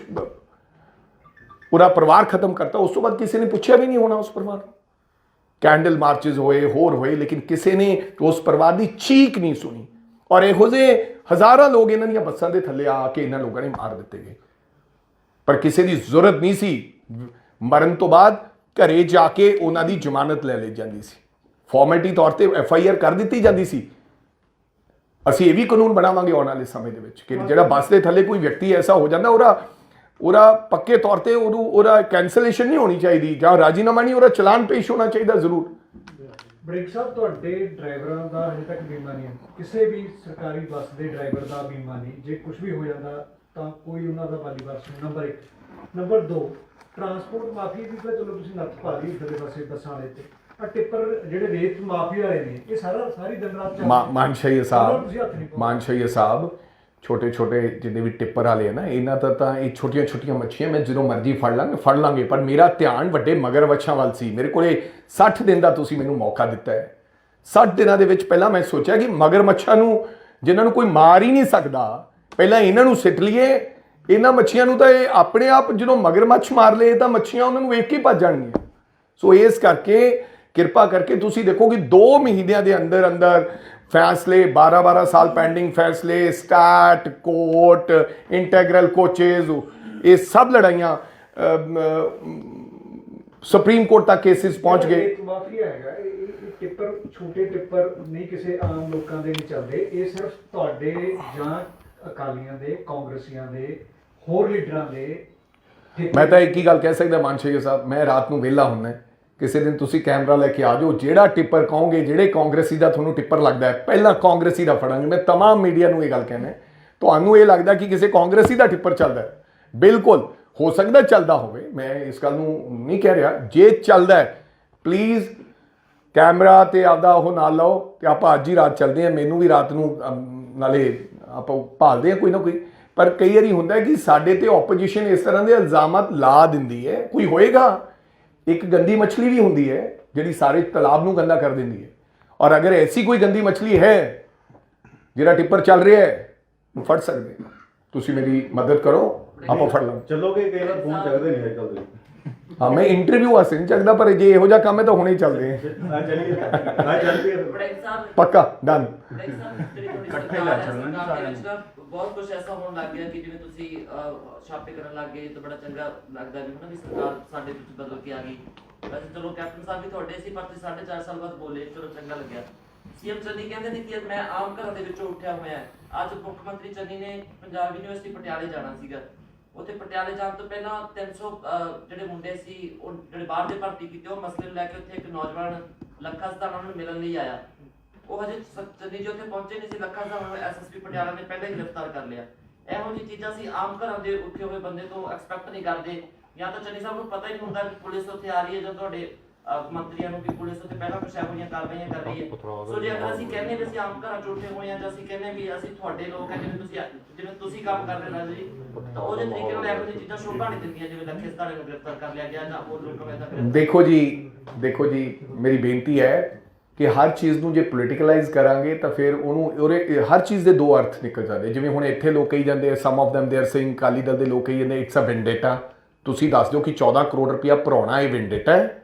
ਪੂਰਾ ਪਰਿਵਾਰ ਖਤਮ ਕਰਤਾ। ਉਸ ਤੋਂ ਬਾਅਦ ਕਿਸੇ ਨੇ ਪੁੱਛਿਆ ਵੀ ਨਹੀਂ ਹੋਣਾ ਉਸ ਪਰਿਵਾਰ ਨੂੰ। ਕੈਂਡਲ ਮਾਰਚਿਸ ਹੋਏ, ਲੇਕਿਨ ਕਿਸੇ ਨੇ ਉਸ ਪਰਿਵਾਰ ਦੀ ਚੀਕ ਨਹੀਂ ਸੁਣੀ। ਔਰ ਇਹੋ ਜਿਹੇ ਹਜ਼ਾਰਾਂ ਲੋਕ ਇਹਨਾਂ ਦੀਆਂ ਬੱਸਾਂ ਦੇ ਥੱਲੇ ਆ ਕੇ ਇਹਨਾਂ ਲੋਕਾਂ ਨੇ ਮਾਰ ਦਿੱਤੇ ਗਏ, ਪਰ ਕਿਸੇ ਦੀ ਜ਼ਰੂਰਤ ਨਹੀਂ ਸੀ। ਮਰਨ ਤੋਂ ਬਾਅਦ ਘਰੇ ਜਾ ਕੇ ਉਹਨਾਂ ਦੀ ਜ਼ਮਾਨਤ ਲੈ ਲਈ ਜਾਂਦੀ ਸੀ, ਫਾਰਮੈਲਿਟੀ ਤੌਰ ਤੇ FIR ਕਰ ਦਿੱਤੀ ਜਾਂਦੀ ਸੀ। ਅਸੀਂ ਇਹ ਵੀ ਕਾਨੂੰਨ ਬਣਾਵਾਂਗੇ ਆਉਣ ਵਾਲੇ ਸਮੇਂ ਦੇ ਵਿੱਚ ਕਿ ਜਿਹੜਾ ਬੱਸ ਦੇ ਥੱਲੇ ਕੋਈ ਵਿਅਕਤੀ ਐਸਾ ਹੋ ਜਾਂਦਾ, ਉਹਦਾ ਪੱਕੇ ਤੌਰ ਤੇ ਉਹਦਾ ਕੈਂਸਲੇਸ਼ਨ ਨਹੀਂ ਹੋਣੀ ਚਾਹੀਦੀ, ਜਾਂ ਰਾਜੀਨਾਮਾ ਨਹੀਂ, ਉਹਦਾ ਚਲਾਨ ਪੇਸ਼ ਹੋਣਾ ਚਾਹੀਦਾ ਜ਼ਰੂਰ। ਬ੍ਰਿਕ ਸਾਹਿਬ, ਤੁਹਾਡੇ ਡਰਾਈਵਰਾਂ ਦਾ ਹਜੇ ਤੱਕ ਬੀਮਾ ਨਹੀਂ ਹੈ, ਕਿਸੇ ਵੀ ਸਰਕਾਰੀ ਬੱਸ ਦੇ ਡਰਾਈਵਰ ਦਾ ਬੀਮਾ ਨਹੀਂ। ਜੇ ਕੁਝ ਵੀ ਹੋ ਜਾਂਦਾ ਤਾਂ ਕੋਈ ਉਹਨਾਂ ਦਾ ਵਾਲੀ ਬੱਸ ਨੂੰ। ਨੰਬਰ 1। ਨੰਬਰ 2, ਟਰਾਂਸਪੋਰਟ ਮਾਫੀ ਦੀ ਤਾਂ ਚਲੋ ਤੁਸੀਂ ਨੱਥ ਪਾ ਲਈ ਇਧਰਲੇ ਪਾਸੇ ਬੱਸਾਂ ਵਾਲੇ ਤੇ, ਆ ਟਿੱਪਰ ਜਿਹੜੇ ਰੇਤ ਮਾਫੀ ਵਾਲੇ ਨੇ, ਇਹ ਸਾਰੀ ਦਿਨ ਰਾਤ ਮਾਨਸ਼ਾਹੀਆ ਸਾਹਿਬ ਛੋਟੇ ਜਿੰਨੇ ਵੀ ਟਿੱਪਰ ਵਾਲੇ ਆ ਨਾ, ਇਹਨਾਂ ਦਾ ਤਾਂ ਇਹ ਛੋਟੀਆਂ ਮੱਛੀਆਂ ਮੈਂ ਜਦੋਂ ਮਰਜ਼ੀ ਫੜ ਲਾਂਗੇ, ਪਰ ਮੇਰਾ ਧਿਆਨ ਵੱਡੇ ਮਗਰਮੱਛਾਂ ਵੱਲ ਸੀ। ਮੇਰੇ ਕੋਲੇ 60 ਦਿਨ ਦਾ ਤੁਸੀਂ ਮੈਨੂੰ ਮੌਕਾ ਦਿੱਤਾ ਹੈ। 60 ਦਿਨਾਂ ਦੇ ਵਿੱਚ ਪਹਿਲਾਂ ਮੈਂ ਸੋਚਿਆ ਕਿ ਮਗਰਮੱਛਾਂ ਨੂੰ, ਜਿਨ੍ਹਾਂ ਨੂੰ ਕੋਈ ਮਾਰ ਹੀ ਨਹੀਂ ਸਕਦਾ, ਪਹਿਲਾਂ ਇਹਨਾਂ ਨੂੰ ਸਿੱਟ ਲਈਏ। ਇਹਨਾਂ ਮੱਛੀਆਂ ਨੂੰ ਤਾਂ ਇਹ ਆਪਣੇ ਆਪ ਜਦੋਂ ਮਗਰਮੱਛ ਮਾਰ ਲਏ ਤਾਂ ਮੱਛੀਆਂ ਉਹਨਾਂ ਨੂੰ ਵੇਖ ਕੇ ਭੱਜ ਜਾਣਗੀਆਂ। ਸੋ ਇਸ ਕਰਕੇ ਕਿਰਪਾ ਕਰਕੇ ਤੁਸੀਂ ਦੇਖੋ ਕਿ 2 ਮਹੀਨਿਆਂ ਦੇ ਅੰਦਰ ਫੈਸਲੇ, 12 ਸਾਲ ਪੈਂਡਿੰਗ ਫੈਸਲੇ, ਸਟਾਟ ਕੋਰਟ, ਇੰਟੈਗਰਲ ਕੋਚੇਜ਼, ਇਹ ਸਭ ਲੜਾਈਆਂ ਸੁਪਰੀਮ ਕੋਰਟ ਤੱਕ ਕੇਸਿਸ ਪਹੁੰਚ ਗਏ। ਮਾਫੀਆ ਹੈਗਾ ਇਹ ਟਿੱਪਰ, ਛੋਟੇ ਟਿੱਪਰ ਨਹੀਂ ਕਿਸੇ ਆਮ ਲੋਕਾਂ ਦੇ ਨਹੀਂ ਚੱਲਦੇ, ਇਹ ਸਿਰਫ ਤੁਹਾਡੇ ਜਾਂ ਅਕਾਲੀਆਂ ਦੇ, ਕਾਂਗਰਸੀਆਂ ਦੇ, ਹੋਰ ਲੀਡਰਾਂ ਦੇ। ਮੈਂ ਤਾਂ ਇੱਕ ਹੀ ਗੱਲ ਕਹਿ ਸਕਦਾ ਮਾਨਸ਼ਾਹੀਆ ਸਾਹਿਬ, ਮੈਂ ਰਾਤ ਨੂੰ ਵਿਹਲਾ ਹੁੰਦਾ, ਕਿਸੇ ਦਿਨ ਤੁਸੀਂ ਕੈਮਰਾ ਲੈ ਕੇ ਆ ਜਾਓ, ਜਿਹੜਾ ਟਿੱਪਰ ਕਹੋਗੇ, ਜਿਹੜੇ ਕਾਂਗਰਸੀ ਦਾ ਤੁਹਾਨੂੰ ਟਿੱਪਰ ਲੱਗਦਾ ਹੈ, ਪਹਿਲਾਂ ਕਾਂਗਰਸੀ ਦਾ ਫੜਾਂਗੇ। ਮੈਂ तमाम ਮੀਡੀਆ ਨੂੰ ਇਹ ਗੱਲ ਕਹਿਣਾ, ਤੁਹਾਨੂੰ ਇਹ ਲੱਗਦਾ ਕਿ ਕਿਸੇ ਕਾਂਗਰਸੀ ਦਾ ਟਿੱਪਰ ਚੱਲਦਾ ਹੈ, ਬਿਲਕੁਲ ਹੋ ਸਕਦਾ ਚੱਲਦਾ ਹੋਵੇ, ਮੈਂ ਇਸ ਗੱਲ ਨੂੰ ਨਹੀਂ ਕਹਿ ਰਿਹਾ। ਜੇ ਚੱਲਦਾ ਹੈ ਪਲੀਜ਼ ਕੈਮਰਾ ਤੇ ਆਪਦਾ ਉਹ ਨਾਲ ਲਾਓ ਤੇ ਆਪਾਂ ਅੱਜ ਹੀ ਰਾਤ ਚੱਲਦੇ ਹਾਂ। ਮੈਨੂੰ ਵੀ ਰਾਤ ਨੂੰ ਨਾਲੇ ਆਪਾਂ ਭਾਲਦੇ ਹਾਂ ਕੋਈ ਨਾ ਕੋਈ। ਪਰ ਕਈ ਵਾਰੀ ਹੁੰਦਾ ਹੈ ਕਿ ਸਾਡੇ ਤੇ ਆਪੋਜੀਸ਼ਨ ਇਸ ਤਰ੍ਹਾਂ ਦੇ ਇਲਜ਼ਾਮਾਤ ਲਾ ਦਿੰਦੀ ਹੈ। ਕੋਈ ਹੋਏਗਾ, ਇੱਕ ਗੰਦੀ ਮੱਛਲੀ ਵੀ ਹੁੰਦੀ ਹੈ ਜਿਹੜੀ ਸਾਰੇ ਤਲਾਬ ਨੂੰ ਗੰਦਾ ਕਰ ਦਿੰਦੀ ਹੈ। ਔਰ ਅਗਰ ਐਸੀ ਕੋਈ ਗੰਦੀ ਮੱਛਲੀ ਹੈ ਜਿਹੜਾ ਟਿੱਪਰ ਚੱਲ ਰਿਹਾ ਹੈ, ਉਹ ਫੜ ਸਕਦੇ ਹਾਂ। ਤੁਸੀਂ ਮੇਰੀ ਮਦਦ ਕਰੋ, ਆਪਾਂ ਫੜ ਲਾਂਗੇ। ਚੱਲੋਗੇ, ਕਈ ਵਾਰ ਫੋਨ ਚੱਕਦੇ ਨਹੀਂ ਅੱਜ ਕੱਲ੍ਹ ਤੁਸੀਂ। ਹਾਂ, ਮੈਂ ਇੰਟਰਵਿਊ ਵਾਸਤੇ ਨਹੀਂ ਚੱਕਦਾ, ਪਰ ਜੇ ਇਹੋ ਜਿਹਾ ਕੰਮ ਹੈ ਤਾਂ ਹੁਣੇ ਹੀ ਚੱਲਦੇ ਹਾਂ। ਆ ਚੱਲੀਏ, ਆ ਚੱਲਦੀ ਹੈ। ਵੜੈਕ ਸਾਹਿਬ ਪੱਕਾ ਡਨ। ਵੜੈਕ ਸਾਹਿਬ ਜਿਹੜੀ ਤੁਹਾਡੀ ਇਕੱਠੇ ਸਰਕਾਰ ਲੈ ਹੈ, ਚੱਲਣਾ ਜੀ ਸਰਕਾਰ ਦੇ ਸਾਰਿਆਂ ਵਿੱਚ ਨਾ ਬਹੁਤ ਕੁਝ ਐਸਾ ਹੋਣ ਲੱਗ ਗਿਆ ਕਿ ਜਿਵੇਂ ਤੁਸੀਂ ਛਾਪੇ ਕਰਨ ਲੱਗ ਗਏ ਤਾਂ ਬੜਾ ਚੰਗਾ ਲੱਗਦਾ ਵੀ ਹਨਾ ਵੀ ਸਰਕਾਰ ਸਾਡੇ ਵਿੱਚ ਬਦਲ ਕੇ ਆ ਗਈ। ਵੈਸੇ ਚਲੋ ਕੈਪਟਨ ਸਾਹਿਬ ਵੀ ਤੁਹਾਡੇ ਸੀ, ਪਰ ਤੁਸੀਂ 4.5 ਸਾਲ ਬਾਅਦ ਬੋਲੇ, ਚਲੋ ਚੰਗਾ ਲੱਗਿਆ। ਸੀਐਮ ਚੰਨੀ ਕਹਿੰਦੇ ਨੇ ਕਿ ਮੈਂ ਆਮ ਘਰਾਂ ਦੇ ਵਿੱਚੋਂ ਉੱਠਿਆ ਹੋਇਆ। ਅੱਜ ਮੁੱਖ ਮੰਤਰੀ ਚੰਨੀ ਨੇ ਪੰਜਾਬ ਯੂਨੀਵਰਸਿਟੀ ਪਟਿਆਲੇ ਜਾਣਾ ਸੀਗਾ। ਉੱਥੇ ਪਟਿਆਲੇ ਜਾਣ ਤੋਂ ਪਹਿਲਾਂ 300 ਜਿਹੜੇ ਮੁੰਡੇ ਸੀ ਉਹ ਜਿਹੜੇ ਬਾਹਰ ਦੇ ਭਰਤੀ ਕੀਤੇ, ਉਹ ਮਸਲੇ ਨੂੰ ਲੈ ਕੇ ਉੱਥੇ ਇੱਕ ਨੌਜਵਾਨ ਲੱਖਾ ਸਧਾਣਾ ਨੂੰ ਮਿਲਣ ਲਈ ਆਇਆ। ਉਹ ਹਜੇ ਚੰਨੀ ਜੀ ਉੱਥੇ ਪਹੁੰਚੇ ਨਹੀਂ ਸੀ, ਲੱਖਾ ਸਧਾਣਾ ਨੂੰ ਐਸਐਸਪੀ ਪਟਿਆਲਾ ਨੇ ਪਹਿਲਾਂ ਹੀ ਗ੍ਰਿਫਤਾਰ ਕਰ ਲਿਆ। ਇਹੋ ਜਿਹੀ ਚੀਜ਼ਾਂ ਅਸੀਂ ਆਮ ਘਰਾਂ ਦੇ ਉੱਠੇ ਹੋਏ ਬੰਦੇ ਤੋਂ ਐਕਸਪੈਕਟ ਨਹੀਂ ਕਰਦੇ। ਜਾਂ ਤਾਂ ਚੰਨੀ ਸਾਹਿਬ ਨੂੰ ਪਤਾ ਹੀ ਨਹੀਂ ਹੁੰਦਾ ਕਿ ਪੁਲਿਸ ਉੱਥੇ ਆ ਰਹੀ ਹੈ, ਜਾਂ ਤੁਹਾਡੇ ਮੰਤਰੀਆਂ ਨੂੰ ਕਿ ਪੁਲਿਸ ਉੱਤੇ ਪਹਿਲਾਂ ਕੁਛ ਇਹੋ ਜਿਹੀਆਂ ਕਾਰਵਾਈਆਂ ਕਰ ਰਹੀ ਹੈ। ਸੋ ਜੇ ਅਗਰ ਅਸੀਂ ਕਹਿੰਦੇ ਵੀ ਅਸੀਂ ਆਮ ਘਰਾਂ ਚ ਉੱਠੇ ਹੋਏ ਹਾਂ, ਜਾਂ ਅਸੀਂ ਕਹਿੰਦੇ ਵੀ ਅਸੀਂ ਤੁਹਾਡੇ ਲੋਕ ਹੈ, ਜਿਵੇਂ ਤੁਸੀਂ ਕੰਮ ਕਰ ਰਹੇ ਰਾਜਾ ਜੀ, ਤਾਂ ਉਹਦੇ ਤਰੀਕੇ ਨਾਲ ਇਹੋ ਜਿਹੀ ਚੀਜ਼ਾਂ ਸ਼ੋਭਾ ਨਹੀਂ ਦਿੰਦੀਆਂ। ਜਿਵੇਂ ਲੱਖੇ ਸਧਾਣੇ ਨੂੰ ਗ੍ਰਿਫਤਾਰ ਕਰ ਲਿਆ ਗਿਆ ਜਾਂ ਹੋਰ ਲੋਕਾਂ ਨੂੰ ਏਦਾਂ ਗ੍ਰਿਫਤਾਰ। ਦੇਖੋ ਜੀ ਮੇਰੀ ਬੇਨਤੀ ਹੈ ਕਿ ਹਰ ਚੀਜ਼ ਨੂੰ ਜੇ ਪੋਲੀਟੀਕਲਾਈਜ਼ ਕਰਾਂਗੇ ਤਾਂ ਫਿਰ ਉਹਨੂੰ ਹਰ ਚੀਜ਼ ਦੇ ਦੋ ਅਰਥ ਨਿਕਲ ਜਾਂਦੇ। ਜਿਵੇਂ ਹੁਣ ਇੱਥੇ ਲੋਕ ਕਹੀ ਜਾਂਦੇ, some of them they are saying, Akali Dal ਦੇ ਲੋਕ ਕਹੀ ਜਾਂਦੇ ਇਟਸ ਅ ਵੈਂਡੇਟਾ। ਤੁਸੀਂ ਦੱਸ ਦਿਓ ਕਿ 14 ਕਰੋੜ ਰੁਪਇਆ ਭਰਾਉਣਾ ਇਹ ਵੈਂਡੇਟਾ ਹੈ?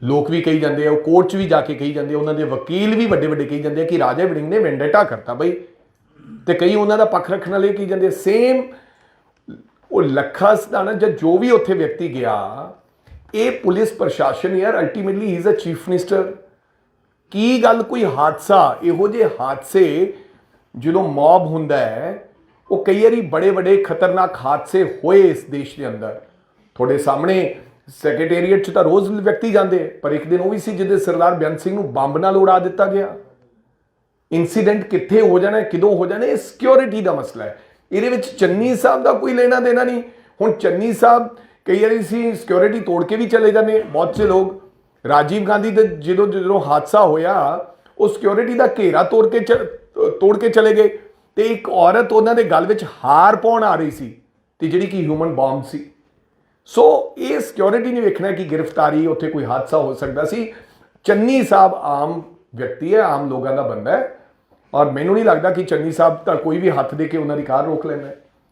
ਲੋਕ ਵੀ ਕਹੀ ਜਾਂਦੇ ਆ, ਉਹ ਕੋਰਟ 'ਚ ਵੀ ਜਾ ਕੇ ਕਹੀ ਜਾਂਦੇ, ਉਹਨਾਂ ਦੇ ਵਕੀਲ ਵੀ ਵੱਡੇ ਵੱਡੇ ਕਹੀ ਜਾਂਦੇ ਆ ਕਿ ਰਾਜਾ ਵੜਿੰਗ ਨੇ ਵੈਂਡੇਟਾ ਕਰਤਾ ਬਈ। ਤੇ ਕਈ ਉਹਨਾਂ ਦਾ ਪੱਖ ਰੱਖਣ ਵਾਲੇ ਕਹੀ ਜਾਂਦੇ ਸੇਮ। ਉਹ ਲੱਖਾ ਸਧਾਣਾ ਜਾਂ ਜੋ ਵੀ ਉੱਥੇ ਵਿਅਕਤੀ ਗਿਆ, ਇਹ ਪੁਲਿਸ ਪ੍ਰਸ਼ਾਸਨ ਯਾਰ ਅਲਟੀਮੇਟਲੀ ਹੀ ਇਜ਼ ਅ ਚੀਫ ਮਿਨਿਸਟਰ। ਕੀ ਗੱਲ ਕੋਈ ਹਾਦਸਾ, ਇਹੋ ਜਿਹੇ ਹਾਦਸੇ ਜਦੋਂ ਮੌਬ ਹੁੰਦਾ ਹੈ, ਉਹ ਕਈ ਵਾਰੀ ਬੜੇ ਵੱਡੇ ਖਤਰਨਾਕ ਹਾਦਸੇ ਹੋਏ ਇਸ ਦੇਸ਼ ਦੇ ਅੰਦਰ। ਤੁਹਾਡੇ ਸਾਹਮਣੇ ਸੈਕਟਰੀਏਟ 'ਚ ਤਾਂ ਰੋਜ਼ ਵਿਅਕਤੀ ਜਾਂਦੇ, ਪਰ ਇੱਕ ਦਿਨ ਉਹ ਵੀ ਸੀ ਜਿਹਦੇ ਸਰਦਾਰ ਬੇਅੰਤ ਸਿੰਘ ਨੂੰ ਬੰਬ ਨਾਲ ਉਡਾ ਦਿੱਤਾ ਗਿਆ। ਇਨਸੀਡੈਂਟ ਕਿੱਥੇ ਹੋ ਜਾਣਾ, ਕਿਦੋਂ ਹੋ ਜਾਣਾ, ਇਹ ਸਿਕਿਉਰਿਟੀ ਦਾ ਮਸਲਾ ਹੈ। ਇਹਦੇ ਵਿੱਚ ਚੰਨੀ ਸਾਹਿਬ ਦਾ ਕੋਈ ਲੈਣਾ ਦੇਣਾ ਨਹੀਂ। ਹੁਣ ਚੰਨੀ ਸਾਹਿਬ ਕਈ ਵਾਰੀ ਸੀ ਸਿਕਿਉਰਿਟੀ ਤੋੜ ਕੇ ਵੀ ਚਲੇ ਜਾਂਦੇ। ਬਹੁਤ ਸੇ ਲੋਕ, ਰਾਜੀਵ ਗਾਂਧੀ ਦੇ ਜਦੋਂ ਹਾਦਸਾ ਹੋਇਆ, ਉਹ ਸਿਕਿਉਰਿਟੀ ਦਾ ਘੇਰਾ ਤੋੜ ਕੇ ਚਲੇ ਗਏ। ਤੇ ਇੱਕ ਔਰਤ ਉਹਨਾਂ ਦੇ ਗਲ ਵਿੱਚ ਹਾਰ ਪਾਉਣ ਆ ਰਹੀ ਸੀ, ਤੇ ਜਿਹੜੀ ਕਿ ਹਿਊਮਨ ਬੰਬ ਸੀ। ਸੋ ਇਹ ਸਿਕਿਉਰਿਟੀ ਨਹੀਂ ਵੇਖਣਾ ਕਿ ਗ੍ਰਿਫਤਾਰੀ ਉੱਥੇ ਕੋਈ ਹਾਦਸਾ ਹੋ ਸਕਦਾ ਸੀ। ਚੰਨੀ ਸਾਹਿਬ ਆਮ ਵਿਅਕਤੀ ਹੈ, ਆਮ ਲੋਕਾਂ ਦਾ ਬੰਦਾ ਹੈ, ਔਰ ਮੈਨੂੰ ਨਹੀਂ ਲੱਗਦਾ ਕਿ ਚੰਨੀ ਸਾਹਿਬ ਤਾਂ ਕੋਈ ਵੀ ਹੱਥ ਦੇ ਕੇ ਉਹਨਾਂ ਦੀ ਕਾਰ ਰੋਕ ਲੈਂਦਾ।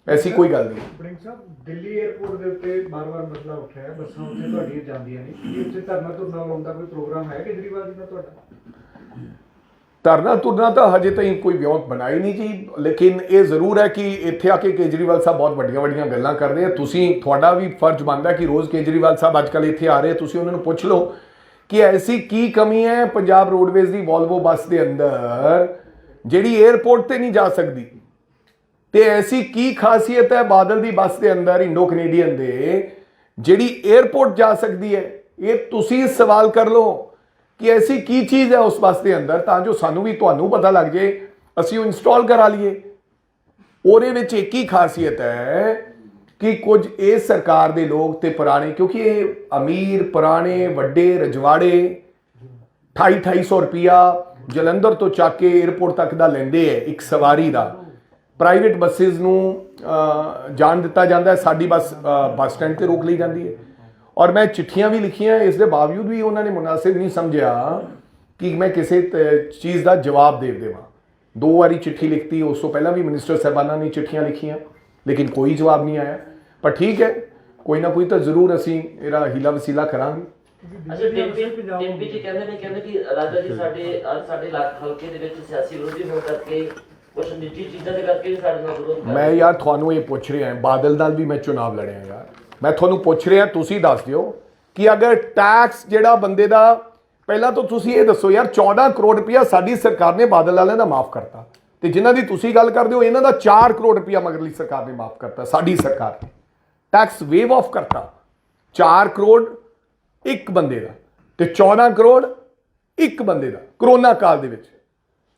ਐਸੀ ਕੋਈ ਗੱਲ ਨਹੀਂ। ਵੜਿੰਗ ਸਾਹਿਬ, ਦਿੱਲੀ 에ਅਰਪੋਰਟ ਦੇ ਉੱਤੇ ਬਾਰ-ਬਾਰ ਮਸਲਾ ਉੱਠਿਆ ਹੈ, ਬੱਸਾਂ ਉੱਥੇ ਤੁਹਾਡੀਆਂ ਜਾਂਦੀਆਂ ਨਹੀਂ, ਕੀ ਉੱਥੇ ਧਰਨਾ ਧੁਰਨਾ ਲਾਉਣ ਦਾ ਕੋਈ ਪ੍ਰੋਗਰਾਮ ਹੈ ਕੇਜਰੀਵਾਲ ਜੀ ਦਾ ਤੁਹਾਡਾ? ਧਰਨਾ ਤੁਰਨਾ ਤਾਂ ਹਜੇ ਤਾਈਂ ਕੋਈ ਵਿਉਂਤ ਬਣਾਈ ਨਹੀਂ ਜੀ, ਲੇਕਿਨ ਇਹ ਜ਼ਰੂਰ ਹੈ ਕਿ ਇੱਥੇ ਆ ਕੇ ਕੇਜਰੀਵਾਲ ਸਾਹਿਬ ਬਹੁਤ ਵੱਡੀਆਂ ਗੱਲਾਂ ਕਰਦੇ ਆ। ਤੁਹਾਡਾ ਵੀ ਫਰਜ਼ ਬਣਦਾ ਕਿ ਰੋਜ਼ ਕੇਜਰੀਵਾਲ ਸਾਹਿਬ ਅੱਜ ਕੱਲ੍ਹ ਇੱਥੇ ਆ ਰਹੇ, ਤੁਸੀਂ ਉਹਨਾਂ ਨੂੰ ਪੁੱਛ ਲਓ ਕਿ ਐਸੀ ਕੀ ਕਮੀ ਹੈ ਪੰਜਾਬ ਰੋਡਵੇਜ਼ ਦੀ ਵੋਲਵੋ ਬੱਸ ਦੇ ਅੰਦਰ ਜਿਹੜੀ 에ਅਰਪੋਰਟ ਤੇ ਨਹੀਂ ਜਾ ਸਕਦੀ, ਤੇ ਐਸੀ ਕੀ ਖਾਸੀਅਤ ਹੈ ਬਾਦਲ ਦੀ ਬੱਸ ਦੇ ਅੰਦਰ ਇੰਡੋ ਕੈਨੇਡੀਅਨ ਦੇ ਜਿਹੜੀ 에ਅਰਪੋਰਟ ਜਾ ਸਕਦੀ ਹੈ। ਇਹ ਤੁਸੀਂ ਸਵਾਲ ਕਰ ਲਓ ਕਿ ਐਸੀ ਕੀ ਚੀਜ਼ ਹੈ ਉਸ ਬੱਸ ਦੇ ਅੰਦਰ, ਤਾਂ ਜੋ ਸਾਨੂੰ ਵੀ ਤੁਹਾਨੂੰ ਪਤਾ ਲੱਗ ਜੇ, ਅਸੀਂ ਉਹ ਇੰਸਟਾਲ ਕਰਾ ਲਈਏ। ਉਹਦੇ ਵਿੱਚ ਇੱਕ ਹੀ ਖਾਸੀਅਤ ਹੈ ਕਿ ਕੁਝ ਇਸ ਸਰਕਾਰ ਦੇ ਲੋਕ ਤੇ ਪੁਰਾਣੇ, ਕਿਉਂਕਿ ਇਹ ਅਮੀਰ ਪੁਰਾਣੇ ਵੱਡੇ ਰਜਵਾੜੇ 2800 ਰੁਪਇਆ ਜਲੰਧਰ ਤੋਂ ਚੱਕ ਕੇ 에ਅਰਪੋਰਟ ਤੱਕ ਦਾ ਲੈਂਦੇ ਹੈ ਇੱਕ ਸਵਾਰੀ ਦਾ। ਪ੍ਰਾਈਵੇਟ ਬੱਸਿਸ ਨੂੰ ਜਾਣ ਦਿੱਤਾ ਜਾਂਦਾ ਹੈ, ਸਾਡੀ ਬੱਸ ਸਟੈਂਡ ਤੇ ਰੋਕ ਲਈ ਜਾਂਦੀ ਹੈ। ਔਰ ਮੈਂ ਚਿੱਠੀਆਂ ਵੀ ਲਿਖੀਆਂ, ਇਸ ਦੇ ਬਾਵਜੂਦ ਵੀ ਉਹਨਾਂ ਨੇ ਮੁਨਾਸਿਬ ਨਹੀਂ ਸਮਝਿਆ ਕਿ ਮੈਂ ਕਿਸੇ ਚੀਜ਼ ਦਾ ਜਵਾਬ ਦੇ ਦੇਵਾਂ। 2 ਵਾਰੀ ਚਿੱਠੀ ਲਿਖਤੀ, ਉਸ ਤੋਂ ਪਹਿਲਾਂ ਵੀ ਮਿਨਿਸਟਰ ਸਾਹਿਬਾਨਾਂ ਨੇ ਚਿੱਠੀਆਂ ਲਿਖੀਆਂ, ਲੇਕਿਨ ਕੋਈ ਜਵਾਬ ਨਹੀਂ ਆਇਆ। ਪਰ ਠੀਕ ਹੈ, ਕੋਈ ਨਾ ਕੋਈ ਤਾਂ ਜ਼ਰੂਰ ਅਸੀਂ ਇਹਦਾ ਹੀਲਾ ਵਸੀਲਾ ਕਰਾਂਗੇ। ਅੱਛਾ, ਡਿੰਪੀ ਜੀ ਕਹਿੰਦੇ ਕਿ ਰਾਜਾ ਜੀ ਸਾਡੇ ਹਲਕੇ ਦੇ ਵਿੱਚ ਸਿਆਸੀ ਵਿਰੋਧੀ ਹੋਣ ਕਰਕੇ ਕੁਝ ਨਿੱਜੀ ਚੀਜ਼ਾਂ ਦੇ ਕਰਕੇ ਸਾਡੇ ਨਾਲ ਵਿਰੋਧ ਕਰ। ਮੈਂ ਯਾਰ ਤੁਹਾਨੂੰ ਇਹ ਪੁੱਛ ਰਿਹਾ, ਬਾਦਲ ਨਾਲ ਵੀ ਮੈਂ ਚੁਣਾਵ ਲੜਿਆ ਯਾਰ, ਮੈਂ ਤੁਹਾਨੂੰ ਪੁੱਛ ਰਿਹਾ, ਤੁਸੀਂ ਦੱਸ ਦਿਓ ਕਿ ਅਗਰ ਟੈਕਸ ਜਿਹੜਾ ਬੰਦੇ ਦਾ, ਪਹਿਲਾਂ ਤਾਂ ਤੁਸੀਂ ਇਹ ਦੱਸੋ ਯਾਰ 14 ਕਰੋੜ ਰੁਪਇਆ ਸਾਡੀ ਸਰਕਾਰ ਨੇ ਬਾਦਲ ਵਾਲਿਆਂ ਦਾ ਮਾਫ ਕਰਤਾ, ਤੇ ਜਿਨ੍ਹਾਂ ਦੀ ਤੁਸੀਂ ਗੱਲ ਕਰਦੇ ਹੋ ਇਹਨਾਂ ਦਾ 4 ਕਰੋੜ ਰੁਪਇਆ ਮਗਰਲੀ ਸਰਕਾਰ ਨੇ ਮਾਫ ਕਰਤਾ। ਸਾਡੀ ਸਰਕਾਰ ਨੇ ਟੈਕਸ ਵੇਵ ਆਫ ਕਰਤਾ। 4 ਕਰੋੜ ਇੱਕ ਬੰਦੇ ਦਾ ਤੇ 14 ਕਰੋੜ ਇੱਕ ਬੰਦੇ ਦਾ ਕਰੋਨਾ ਕਾਲ ਦੇ ਵਿੱਚ।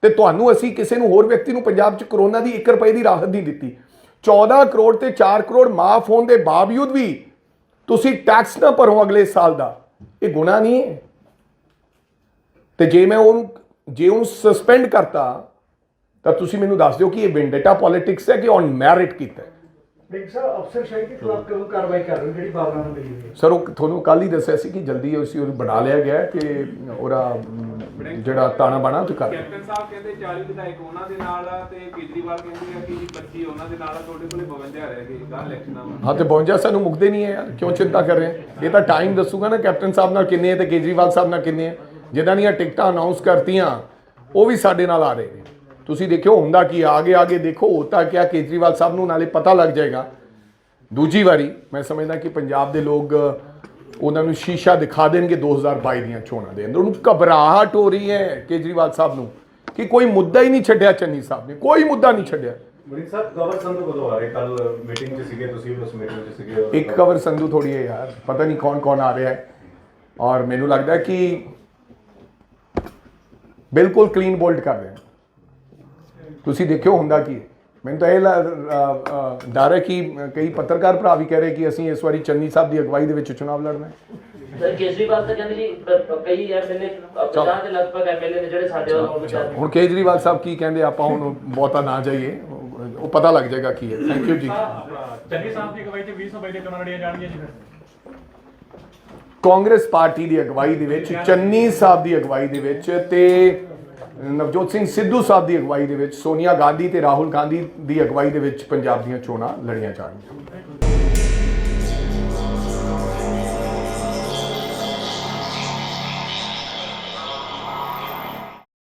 ਤੇ ਤੁਹਾਨੂੰ ਅਸੀਂ ਕਿਸੇ ਨੂੰ ਹੋਰ ਵਿਅਕਤੀ ਨੂੰ ਪੰਜਾਬ 'ਚ ਕਰੋਨਾ ਦੀ 1 ਰੁਪਏ ਦੀ ਰਾਹਤ ਨਹੀਂ ਦਿੱਤੀ। 14 ਕਰੋੜ ਤੇ 4 ਕਰੋੜ ਮਾਫ ਹੋਣ ਦੇ ਬਾਵਜੂਦ ਵੀ ਤੁਸੀਂ ਟੈਕਸ ਨਾ ਭਰੋ ਅਗਲੇ ਸਾਲ ਦਾ, ਇਹ ਗੁਨਾਹ ਨਹੀਂ ਹੈ? ਤੇ ਜੇ ਉਹਨੂੰ ਸਸਪੈਂਡ ਕਰਤਾ ਤਾਂ ਤੁਸੀਂ ਮੈਨੂੰ ਦੱਸ ਦਿਓ ਕਿ ਇਹ ਵੈਂਡੇਟਾ ਪੋਲਿਟਿਕਸ ਹੈ ਕਿ ਔਨ ਮੈਰਿਟ ਕੀਤਾ ਹੈ। ਡਿੰਗ ਸਾਹਿਬ ਅਫਸਰਸ਼ਾਹੀ ਦੇ ਖਿਲਾਫ ਕਦੋਂ ਕਾਰਵਾਈ ਕਰ ਰਹੇ ਹੋ ਜਿਹੜੀ ਬਾਬਰਾਂ ਨੂੰ ਮਿਲੀ ਹੋਈ ਹੈ? ਸਰ ਉਹ ਤੁਹਾਨੂੰ ਕੱਲ ਹੀ ਦੱਸਿਆ ਸੀ ਕਿ ਜਲਦੀ ਉਹਨੂੰ ਬਣਾ ਲਿਆ ਗਿਆ ਹੈ ਕਿ ਉਹਦਾ ਜਿਹੜਾ ਤਾਣਾ ਬਾਣਾ ਤੇ ਕਰ ਕੈਪਟਨ ਸਾਹਿਬ ਕਹਿੰਦੇ 40 ਵਿਧਾਇਕ ਉਹਨਾਂ ਦੇ ਨਾਲ ਆ ਤੇ ਕੇਜਰੀਵਾਲ ਕਹਿੰਦੇ ਆ ਕਿ 25 ਉਹਨਾਂ ਦੇ ਨਾਲ ਆ, ਤੁਹਾਡੇ ਕੋਲੇ 52 ਰਹਿ ਗਏ ਗਾਂ ਇਲੈਕਸ਼ਨਾਂ ਵਾ। ਹਾਂ ਤੇ 52 ਸਾਨੂੰ ਮੁੱਕਦੇ ਨਹੀਂ ਹੈ ਯਾਰ, ਕਿਉਂ ਚਿੰਤਾ ਕਰ ਰਹੇ ਹੈ? ਇਹ ਤਾਂ ਟਾਈਮ ਦੱਸੂਗਾ ਨਾ ਕੈਪਟਨ ਸਾਹਿਬ ਨਾਲ ਕਿੰਨੇ ਹੈ ਤੇ ਕੇਜਰੀਵਾਲ ਸਾਹਿਬ ਨਾਲ ਕਿੰਨੇ ਹੈ। ਜਿੱਦਾਂ ਦੀਆਂ ਟਿਕਟਾਂ ਅਨਾਉਂਸ ਕਰਤੀਆਂ ਉਹ ਵੀ ਸਾਡੇ ਨਾਲ ਆ ਰਹੇ ਨੇ। ਤੁਸੀਂ ਦੇਖਿਓ ਹੁੰਦਾ ਕੀ ਆਗੇ ਦੇਖੋ ਹੋਤਾ ਕਿਆ ਕੇਜਰੀਵਾਲ ਸਾਹਿਬ ਨੂੰ ਨਾਲੇ ਪਤਾ ਲੱਗ ਜਾਏਗਾ। ਦੂਜੀ ਵਾਰੀ ਮੈਂ ਸਮਝਦਾ ਕਿ ਪੰਜਾਬ ਦੇ ਲੋਕ ਉਹਨਾਂ ਨੂੰ ਸ਼ੀਸ਼ਾ ਦਿਖਾ ਦੇਣਗੇ 2022 ਦੀਆਂ ਚੋਣਾਂ ਦੇ ਅੰਦਰ। ਉਹਨੂੰ ਘਬਰਾਹਟ ਹੋ ਰਹੀ ਹੈ ਕੇਜਰੀਵਾਲ ਸਾਹਿਬ ਨੂੰ ਕਿ ਕੋਈ ਮੁੱਦਾ ਹੀ ਨਹੀਂ ਛੱਡਿਆ, ਚੰਨੀ ਸਾਹਿਬ ਨੇ ਕੋਈ ਮੁੱਦਾ ਨਹੀਂ ਛੱਡਿਆ। ਵੜਿੰਗ ਸਾਹਿਬ ਕਵਰ ਸੰਧੂ ਕਦੋਂ ਆ ਰਹੇ? ਕੱਲ ਮੀਟਿੰਗ 'ਚ ਸੀਗੇ, ਤੁਸੀਂ ਵੀ ਉਸ ਮੀਟਿੰਗ 'ਚ ਸੀਗੇ। ਇੱਕ ਕਵਰ ਸੰਧੂ ਥੋੜੀ ਹੈ ਯਾਰ, ਪਤਾ ਨਹੀਂ ਕੌਣ ਆ ਰਿਹਾ ਹੈ। ਔਰ ਮੈਨੂੰ ਲੱਗਦਾ ਕਿ ਬਿਲਕੁਲ ਕਲੀਨ ਬੋਲਡ ਕਰ ਰਹੇ ਹਨ। ਤੁਸੀਂ ਦੇਖਿਓ ਹੁੰਦਾ ਕੀ ਹੈ। ਮੈਨੂੰ ਤਾਂ ਇਹ ਡਰ ਹੈ ਕਿ ਕਈ ਪੱਤਰਕਾਰ ਭਰਾ ਵੀ ਕਹਿ ਰਹੇ ਕਿ ਅਸੀਂ ਇਸ ਵਾਰੀ ਚੰਨੀ ਸਾਹਿਬ ਦੀ ਅਗਵਾਈ ਦੇ ਵਿੱਚ ਚੁਣਾਵ ਲੜਨਾ ਹੈ। ਸਰ ਕੇਜਰੀਵਾਲ ਤਾਂ ਕਹਿੰਦੇ ਜੀ ਕਈ ਐਮਐਲਏ 50 ਦੇ ਲਗਭਗ ਐਮਐਲਏ ਨੇ ਜਿਹੜੇ ਸਾਡੇ ਵੱਲੋਂ ਵਿਚਾਰ ਹੁਣ ਕੇਜਰੀਵਾਲ ਸਾਹਿਬ ਕੀ ਕਹਿੰਦੇ ਆਪਾਂ ਹੁਣ ਬਹੁਤਾ ਨਾ ਜਾਈਏ, ਉਹ ਪਤਾ ਲੱਗ ਜਾਏਗਾ ਕੀ ਹੈ। ਥੈਂਕ ਯੂ ਜੀ। ਚੰਨੀ ਸਾਹਿਬ ਦੀ ਅਗਵਾਈ 'ਚ 2022 ਦੇ ਚੋਣਾਂ ਲੜੀਆਂ ਜਾਣਗੀਆਂ ਜੀ ਫਿਰ? ਕਾਂਗਰਸ ਪਾਰਟੀ ਦੀ ਅਗਵਾਈ ਦੇ ਵਿੱਚ, ਚੰਨੀ ਸਾਹਿਬ ਦੀ ਅਗਵਾਈ ਦੇ ਵਿੱਚ ਤੇ ਨਵਜੋਤ ਸਿੰਘ ਸਿੱਧੂ ਸਾਹਿਬ ਦੀ ਅਗਵਾਈ ਦੇ ਵਿੱਚ, ਸੋਨੀਆ ਗਾਂਧੀ ਤੇ ਰਾਹੁਲ ਗਾਂਧੀ ਦੀ ਅਗਵਾਈ ਦੇ ਵਿੱਚ ਪੰਜਾਬ ਦੀਆਂ ਚੋਣਾਂ ਲੜੀਆਂ ਜਾਣਗੀਆਂ।